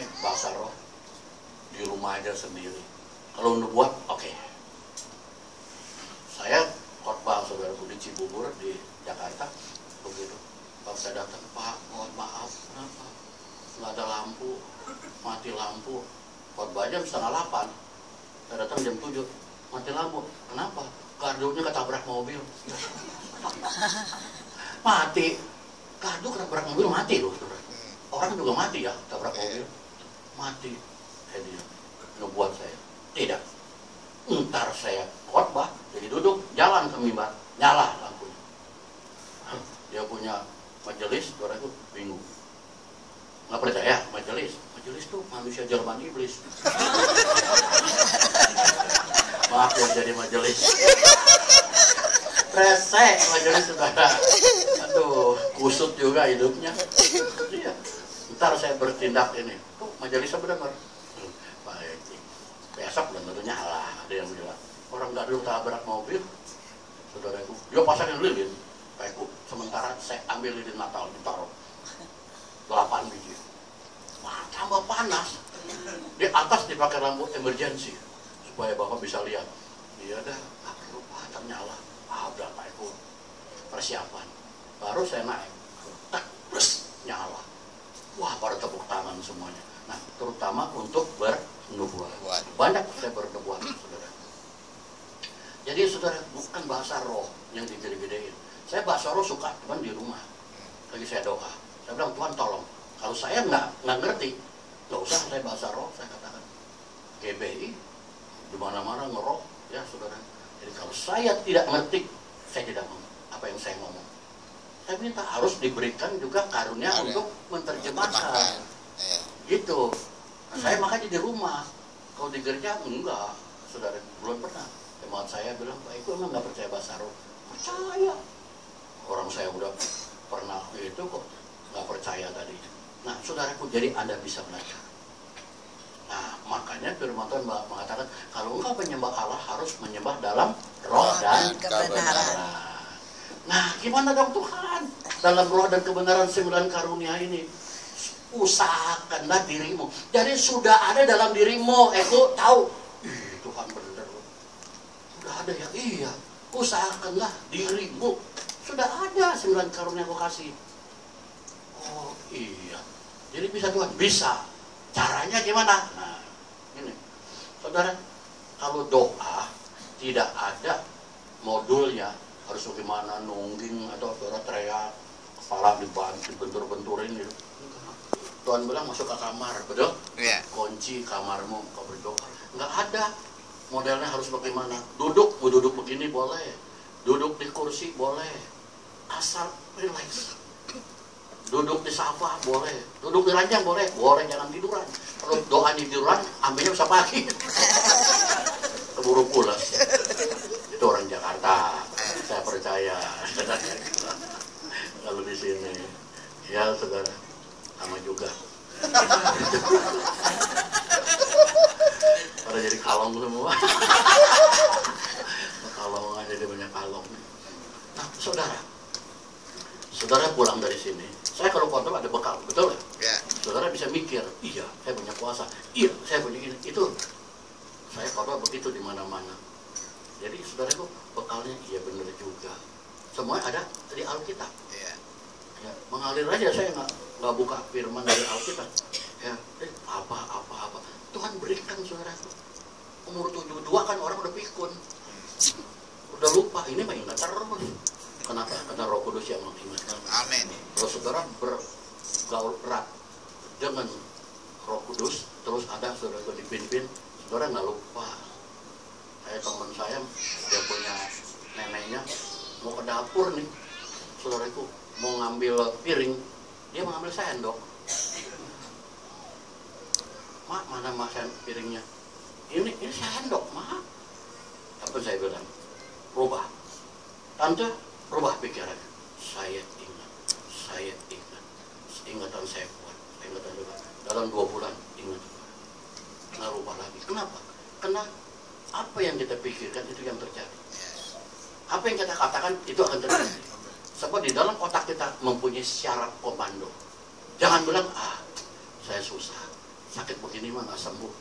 rame bahasa roh di rumah aja sendiri. Kalau nubuat, oke. Saya khotbah saudaraku di Cibubur di Jakarta begitu. Kalau saya datang, Pak, mohon maaf, kenapa? Nggak ada lampu, mati lampu. Khotbah jam 7:30. Saya datang jam 7, mati lampu. Kenapa? Gardunya ketabrak mobil. Mati. Gardu ketabrak mobil mati loh, saudara. Orang juga mati ya, ketabrak mobil. Mati. Saya bilang, nubuat saya. Tidak. Ntar saya khotbah, jadi duduk, jalan ke mimbar, nyala lampunya. Dia punya majelis, saudara itu bingung. Nggak percaya, majelis tuh manusia Jerman iblis. Maaf ya jadi majelis. Resek majelis saudara. Aduh, kusut juga hidupnya. Iya. Ntar saya bertindak ini. Tuh majelisnya benar. Baik. Besok dan tentunya halah. Ada yang bilang orang nggak dulu tabrak mobil, saudaraku. Dia pasangin lilin. Baikku. Sementara saya ambil lilin Natal ditaruh 8 biji. Wah, tambah panas. Di atas dipakai lampu emergency supaya bapak bisa lihat. Iya dah, lupa ternyala. Udah Pak Eko persiapan. Baru saya naik, tak plus nyala. Wah, pada tepuk tangan semuanya. Nah, terutama untuk bernubuat. Banyak saya bernubuat, saudara. Jadi saudara, bukan bahasa roh yang digede-gedein. Saya bahasa roh suka, cuman di rumah. Lagi saya doa. Saya bilang, Tuhan tolong. Kalau saya nggak ngerti, nggak usah saya bahasa roh, saya katakan. GBI, di mana-mana ngeroh, ya saudara. Jadi kalau saya tidak ngerti, saya tidak ngomong apa yang saya ngomong. Saya minta harus diberikan juga karunia untuk menerjemahkan. Gitu. Nah, saya makanya di rumah. Kalau di gereja enggak, saudara, belum pernah. Jemaat saya bilang, Pak Eko emang nggak percaya bahasa roh? Percaya. Orang saya udah pernah itu kok nggak percaya tadi. Nah, saudaraku, jadi Anda bisa belajar. Nah, makanya firman Tuhan mengatakan, kalau engkau menyembah Allah harus menyembah dalam roh dan kebenaran. Nah, gimana dong Tuhan? Dalam roh dan kebenaran 9 karunia ini. Usahakanlah dirimu. Jadi sudah ada dalam dirimu. Eko tahu. Tuhan benar. Sudah ada ya? Iya. Usahakanlah dirimu. Sudah ada 9 karunia aku kasih. Oh iya. Jadi bisa Tuhan? Bisa. Caranya gimana? Nah, ini. Saudara, kalau doa tidak ada modulnya, harus bagaimana nungging atau saudara teriak, kepala dibentur-benturin gitu. Tuhan bilang masuk ke kamar, betul? Yeah. Kunci kamarmu, kau berdoa. Nggak ada. Modelnya harus bagaimana? Duduk, mau duduk begini boleh. Duduk di kursi boleh. Asal relax. Duduk di sofa boleh, duduk di ranjang boleh, jangan tiduran. Kalau doa di tiduran, ambilnya bisa pagi. Keburu pulas. Itu orang Jakarta, saya percaya. Kalau di sini, ya saudara, sama juga. Pada jadi kalong semua. Kalong aja jadi banyak kalong. Nah, saudara pulang dari sini. Saya kalau khotbah ada bekal, betul ya? Yeah. Saudara bisa mikir, iya, saya punya kuasa, iya, saya punya ini, itu. Saya khotbah begitu di mana-mana. Jadi saudara itu bekalnya, iya benar juga. Semuanya ada di Alkitab. Yeah. Ya, mengalir aja, saya nggak buka firman dari Alkitab. Ya, apa. Tuhan berikan saudara itu. Umur 72 kan orang udah pikun, udah lupa. Ini mah ingat terus. Kenapa? Karena Roh Kudus yang mengingatkan. Amin. Kalau saudara bergaul erat dengan Roh Kudus, terus ada saudara itu dipimpin, saudara nggak lupa. Teman saya, dia punya neneknya mau ke dapur nih, saudara itu mau ngambil piring, dia mau ngambil sendok. Mak, mana mak piringnya? Ini sendok, mak. Apa saya bilang? Rubah. Tante, rubah pikirannya. Saya ingat. Ingatan saya kuat. Ingatan juga. Dalam 2 bulan, ingat. Nggak rubah lagi. Kenapa? Karena apa yang kita pikirkan itu yang terjadi. Apa yang kita katakan itu akan terjadi. Sebab di dalam otak kita mempunyai syarat komando. Jangan bilang, saya susah. sakit begini mah nggak sembuh.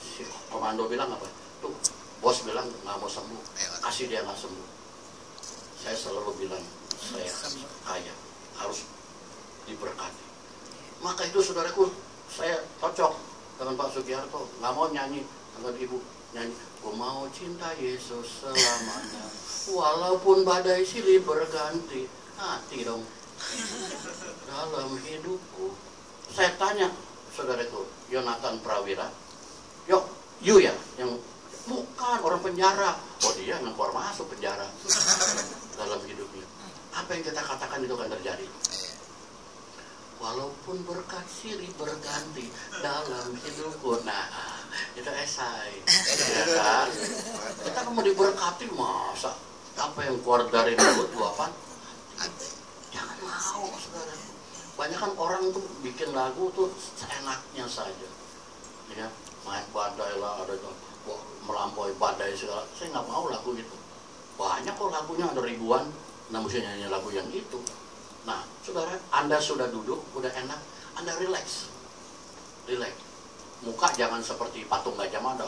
Si komando bilang apa? Tuh, bos bilang nggak mau sembuh, kasih dia nggak sembuh. Saya selalu bilang, saya kaya, harus diberkati. Maka itu saudaraku, saya cocok dengan Pak Sugiharto, nggak mau nyanyi dengan ibu nyanyi, ku mau cinta Yesus selamanya, walaupun badai silih berganti. Hati dong dalam hidupku. Saya tanya saudaraku, Yonatan Prawira, you ya, yang bukan orang penjara. Oh dia yang keluar masuk penjara dalam hidupnya. Apa yang kita katakan itu akan terjadi. Walaupun berkat silih berganti dalam hidupku. Nah, itu esai. Ya kan? Kita mau diberkati masa apa yang keluar dari mulut lu apa? Jangan mau, saudara. Banyak kan orang tuh bikin lagu tuh seenaknya saja. Ya, main badai lah, ada melampaui badai segala. Saya nggak mau lagu itu. Banyak kok lagunya, ada ribuan. Nah, mesti nyanyi lagu yang itu. Nah, saudara, Anda sudah duduk, udah enak, Anda relax. Relax. Muka jangan seperti patung Gajah Mada.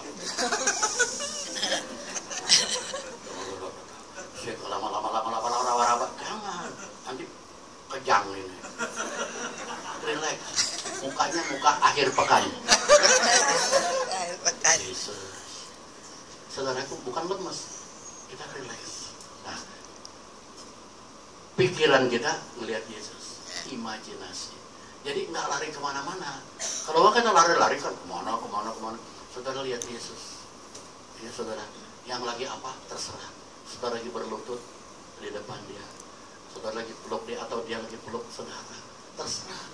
Lama-lama, jangan. Nanti kejang ini. Relax. Mukanya muka akhir pekan. Akhir pekan. Saudaraku, bukan lemes. Kita relax. Nah, pikiran kita melihat Yesus. Imajinasi. Jadi nggak lari kemana-mana. Kalau kita lari-lari kan kemana. Saudara lihat Yesus. Ya saudara, yang lagi apa terserah. Saudara lagi berlutut di depan dia. Saudara lagi peluk dia atau dia lagi peluk saudara. Terserah.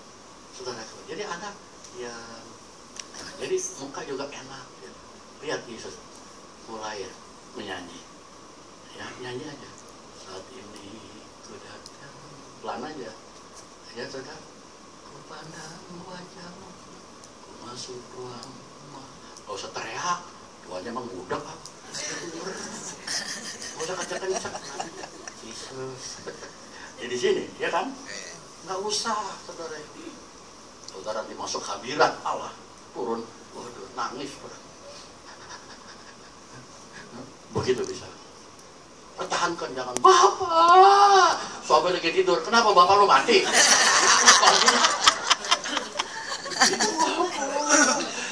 Saudara. Jadi anak ya. Nah, jadi muka juga enak. Ya. Lihat Yesus mulai menyanyi. Ya nyanyi aja. Saat ini ku datang pelan aja. Ya saudara. Pandang wajahmu, ku masuk ruang rumah. Gak usah teriak, tuanya emang budak kan. Gak usah kenceng-kenceng. Yesus. Ya di sini, ya kan? Gak usah, saudara. Saudara dimasuk hadirat Allah, turun, waduh, nangis. Begitu bisa. Pertahankan, jangan Bapak. Suami lagi tidur, kenapa Bapak lu mati?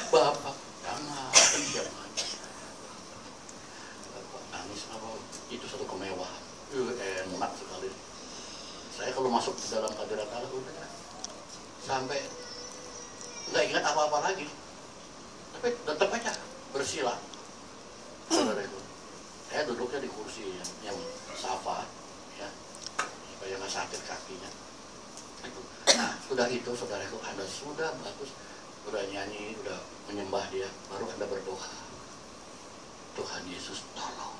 Bapak, jangan. Bapak nangis apa? Itu satu kemewahan. Enak sekali. Saya kalau masuk ke dalam hadirat Allah udah sampai nggak ingat apa-apa lagi. Tapi tetap aja bersila. Saudaraku, saya duduknya di kursi yang safa, ya, supaya nggak sakit kakinya. Nah, sudah itu saudaraku, Anda sudah bagus, sudah nyanyi, sudah menyembah dia, baru Anda berdoa. Tuhan Yesus, tolong,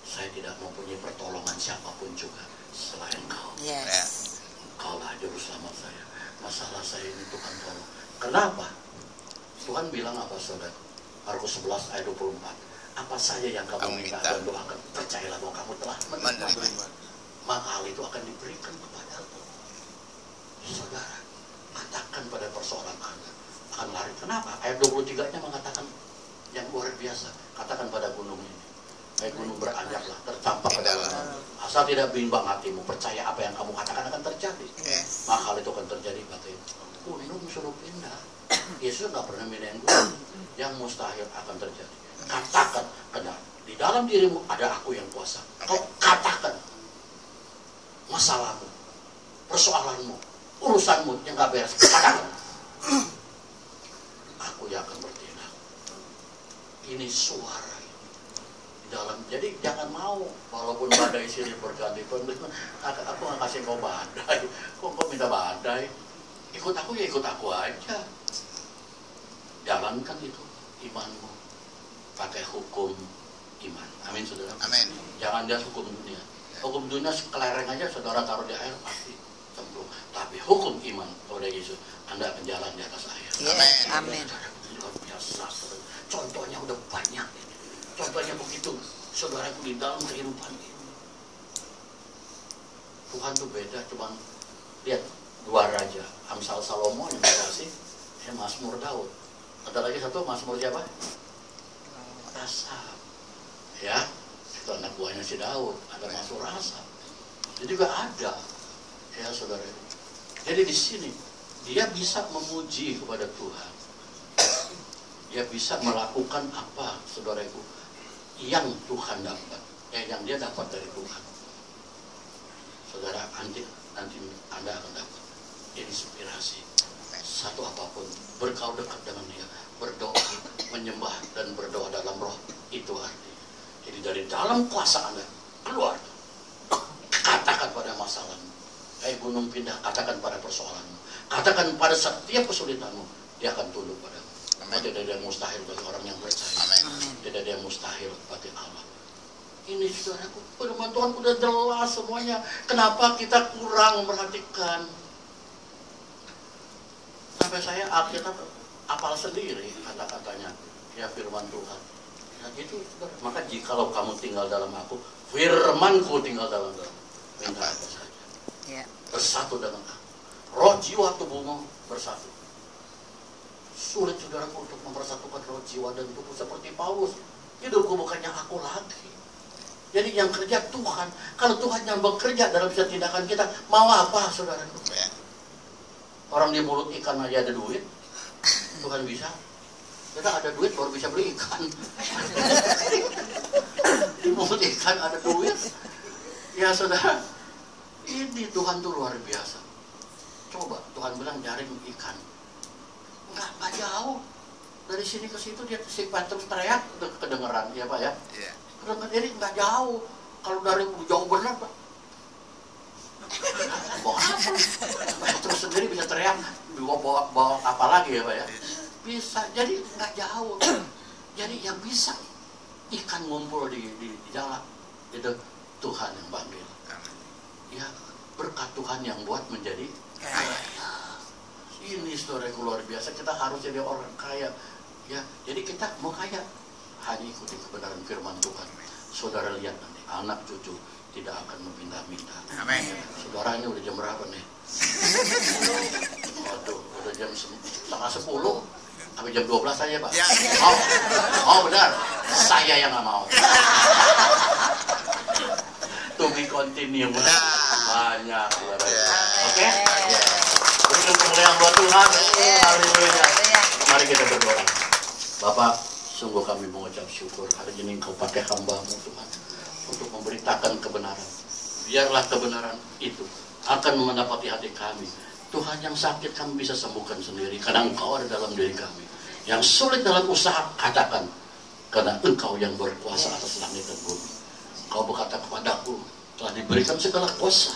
saya tidak mempunyai pertolongan siapapun juga selain Engkau. Yes. Engkaulah juru selamat saya. Masalah saya ini Tuhan tolong. Kenapa? Tuhan bilang apa saudara? Markus 11 ayat 24. Apa saja yang kamu minta dan doakan, percayalah bahwa kamu telah menerima. Maka hal itu akan diberikan kepadamu. Saudara, katakan pada persoalan Anda akan lari. Kenapa? Ayat 23-nya mengatakan yang luar biasa. Katakan pada gunung ini, baik gunung beranjaklah, tercampak ke dalam. Asal tidak bimbang hatimu, percaya apa yang kamu katakan akan terjadi. Maka hal itu akan terjadi. Gunung suruh pindah. Yesus nggak pernah pindahin gunung. Yang mustahil akan terjadi. Katakan, karena di dalam dirimu ada aku yang kuasa. Kau katakan masalahmu, persoalanmu, urusanmu yang gak beres, katakan. Aku yang akan bertindak. Ini suara ini di dalam. Jadi jangan mau, walaupun badai silih berganti. Aku gak kasih kau badai. Kok minta badai? Ikut aku ya ikut aku aja. Jalankan itu imanmu pakai hukum iman. Amin saudara. Amin. Jangan lihat hukum dunia. Hukum dunia kelereng aja saudara taruh di air pasti cemplung. Tapi hukum iman kepada Yesus, Anda akan jalan di atas air. Yes. Amin. Luar biasa. Contohnya udah banyak. Contohnya begitu. Saudaraku di dalam kehidupan ini. Tuhan tuh beda. Cuman lihat dua raja, Amsal Salomo yang dikasih, Mazmur Daud. Ada lagi satu, Mazmur siapa? Asaf. Ya, itu anak buahnya si Daud. Ada Mazmur Asaf. Jadi juga ada, ya saudara. Jadi di sini dia bisa memuji kepada Tuhan. Dia bisa melakukan apa, saudaraku, yang Tuhan dapat, yang dia dapat dari Tuhan. Saudara, nanti Anda akan dapat inspirasi. Satu apapun, bergaul dekat dengan dia, berdoa, menyembah dan berdoa dalam roh, itu artinya. Jadi dari dalam kuasa Anda keluar, katakan pada masalahmu, gunung pindah, katakan pada persoalanmu, katakan pada setiap kesulitanmu, dia akan tunduk padamu. Tidak ada yang mustahil bagi orang yang percaya. Tidak ada yang mustahil bagi Allah. Ini saudaraku, firman Tuhan sudah jelas semuanya. Kenapa kita kurang memperhatikan? Sampai saya Alkitab apal sendiri kata-katanya, ya firman Tuhan. Nah itu, saudara. Maka jikalau kamu tinggal dalam aku, firmanku tinggal dalam kamu. Minta apa saja. Bersatu dengan aku. Roh jiwa tubuhmu bersatu. Sulit saudaraku untuk mempersatukan roh jiwa dan tubuh seperti Paulus. Hidupku bukannya aku lagi. Jadi yang kerja Tuhan. Kalau Tuhan yang bekerja dalam setiap tindakan kita, mau apa saudaraku? Orang di mulut ikan aja ada duit, Tuhan bisa. Kita ada duit baru bisa beli ikan. Di mulut ikan ada duit. Ya saudara, ini Tuhan tuh luar biasa. Coba Tuhan bilang jaring ikan. Nggak jauh dari sini ke situ, dia si Petrus teriak kedengeran, ya Pak ya. Kedengeran, jadi nggak jauh. Kalau dari jauh benar Pak. Bawa apa? Petrus sendiri bisa teriak, bawa apa lagi ya Pak ya? Bisa, jadi nggak jauh. Jadi yang bisa ikan ngumpul di jalan itu Tuhan yang panggil. Ya berkat Tuhan yang buat menjadi kaya. Ini saudaraku luar biasa, kita harus jadi orang kaya. Ya, jadi kita mau kaya, hanya ikuti kebenaran firman Tuhan. Saudara lihat nanti, anak cucu tidak akan meminta-minta. Saudara, ini udah jam berapa nih? Waduh, udah jam 9:30. Sampai jam 12 aja Pak. Mau benar? Saya yang nggak mau. To be continue. Banyak, saudara. Oke? Berikan kemuliaan buat Tuhan. Haleluya. Mari kita berdoa. Bapak, sungguh kami mengucap syukur hari ini Engkau pakai hamba-Mu Tuhan untuk memberitakan kebenaran. Biarlah kebenaran itu akan mendapati hati kami. Tuhan, yang sakit kami bisa sembuhkan sendiri karena Engkau ada dalam diri kami. Yang sulit dalam usaha, katakan karena Engkau yang berkuasa atas langit dan bumi. Engkau berkata kepadaku, telah diberikan segala kuasa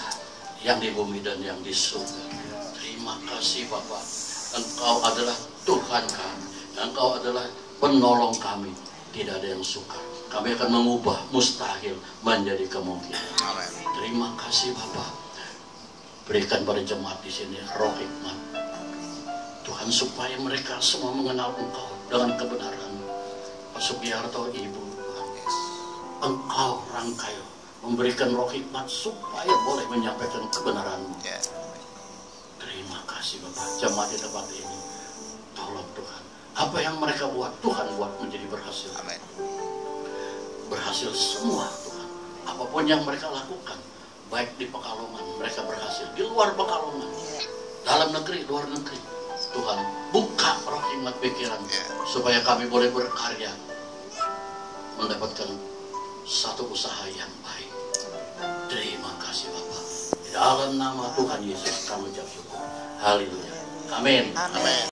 yang di bumi dan yang di surga. Terima kasih Bapak, Engkau adalah Tuhan kami, Engkau adalah penolong kami. Tidak ada yang sukar. Kami akan mengubah mustahil menjadi kemungkinan. Terima kasih Bapak. Berikan pada jemaat di sini roh hikmat Tuhan, supaya mereka semua mengenal Engkau dengan kebenaran. Pak Sugiarto, Ibu Tuhan, Engkau rangkai memberikan roh hikmat supaya boleh menyampaikan kebenaran-Mu. Terima kasih Bapak. Jemaat di tempat ini, tolong Tuhan, apa yang mereka buat, Tuhan buat menjadi berhasil. Amin. Berhasil semua Tuhan. Apapun yang mereka lakukan, baik di Pekalongan, mereka berhasil. Di luar Pekalongan, dalam negeri, luar negeri, Tuhan buka roh hikmat pikiran supaya kami boleh berkarya, mendapatkan satu usaha yang baik. Terima kasih Bapak. Di dalam nama Tuhan Yesus kami ucap syukur. Haleluya. Amin. Amin.